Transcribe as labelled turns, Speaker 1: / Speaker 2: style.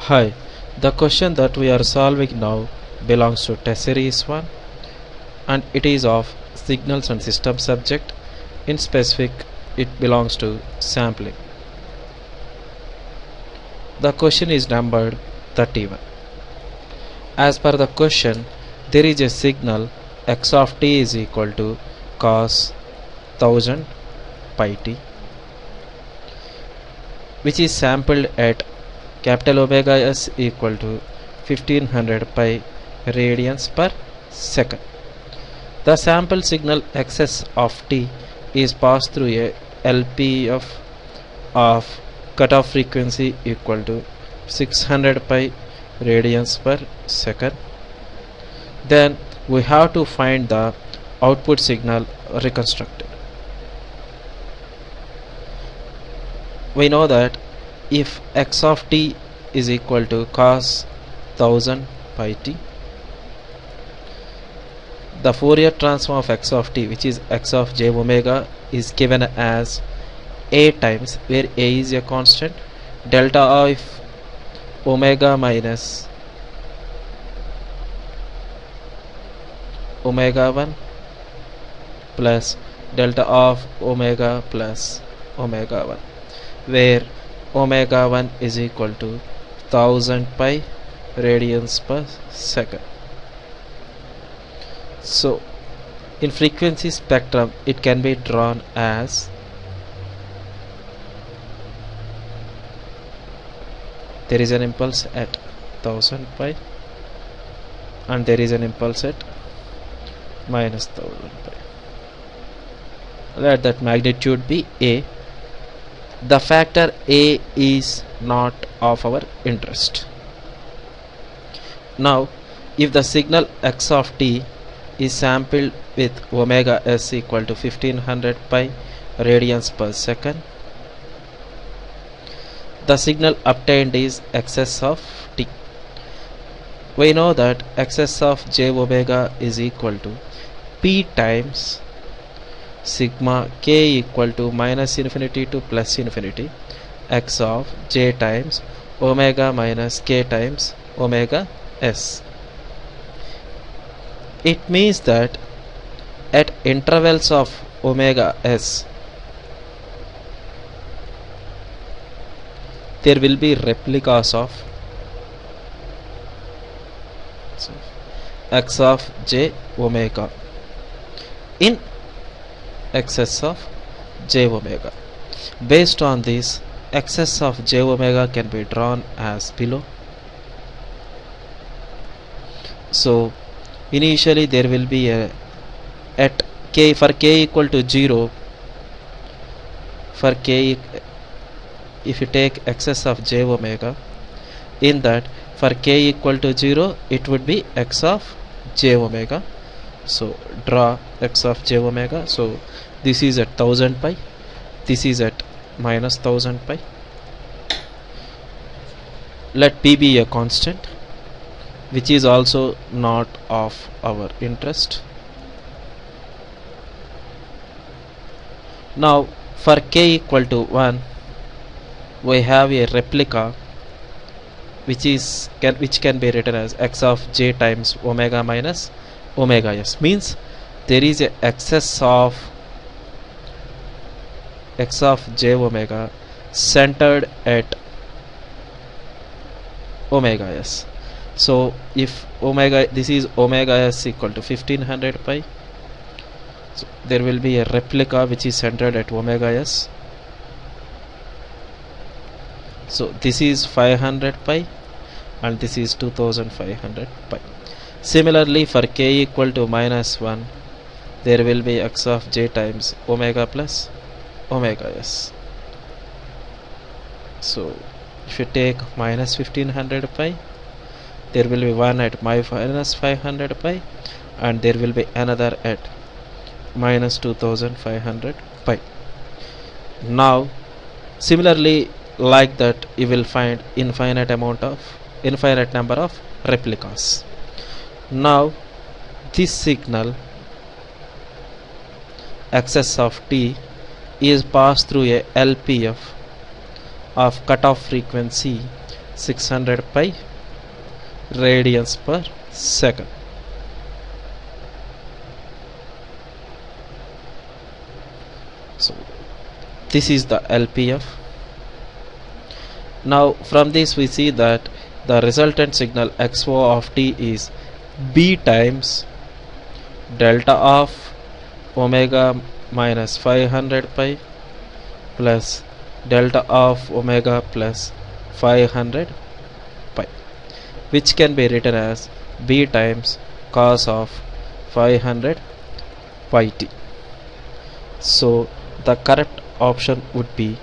Speaker 1: Hi, the question that we are solving now belongs to test series 1 and it is of signals and system subject. In specific, it belongs to sampling. The question is numbered 31. As per the question, there is a signal x of t is equal to cos 1000 pi t, which is sampled at capital omega s equal to 1500 pi radians per second. The sample signal xs of t is passed through a LPF of cutoff frequency equal to 600 pi radians per second. Then we have to find the output signal reconstructed. We know that if x of t is equal to cos 1000 pi t, the Fourier transform of x of t, which is x of j omega, is given as a times, where a is a constant, delta of omega minus omega 1 plus delta of omega plus omega 1, where omega 1 is equal to 1000 pi radians per second. So in frequency spectrum it can be drawn as there is an impulse at 1000 pi and there is an impulse at minus 1000 pi. Let that magnitude be a. The factor a is not of our interest. Now if the signal x of t is sampled with omega s equal to 1500 pi radians per second, the signal obtained is xs of t. We know that xs of j omega is equal to p times sigma k equal to minus infinity to plus infinity x of j times omega minus k times omega s. It means that at intervals of omega s there will be replicas of x of j omega in excess of j omega. Based on this, excess of j omega can be drawn as below. So initially there will be a at k, for k equal to 0, for k if you take excess of j omega, in that for k equal to 0 it would be x of j omega. So draw x of j omega. So this is at 1000 pi, this is at minus 1000 pi. Let p be a constant, which is also not of our interest. Now for k equal to 1 we have a replica which can be written as x of j times omega minus omega s. Means there is a excess of x of j omega centered at omega s. So if omega, this is omega s equal to 1500 pi, so there will be a replica which is centered at omega s. So this is 500 pi and this is 2500 pi. Similarly for k equal to minus 1 there will be x of j times omega plus omega s. So if you take minus 1500 pi, there will be one at minus 500 pi and there will be another at minus 2500 pi. Now similarly like that you will find infinite number of replicas. Now this signal xs of t is passed through a LPF of cutoff frequency 600 pi radians per second. So this is the LPF. Now from this we see that the resultant signal XO of t is B times delta of omega minus 500 pi plus delta of omega plus 500 pi, which can be written as B times cos of 500 pi t. So the correct option would be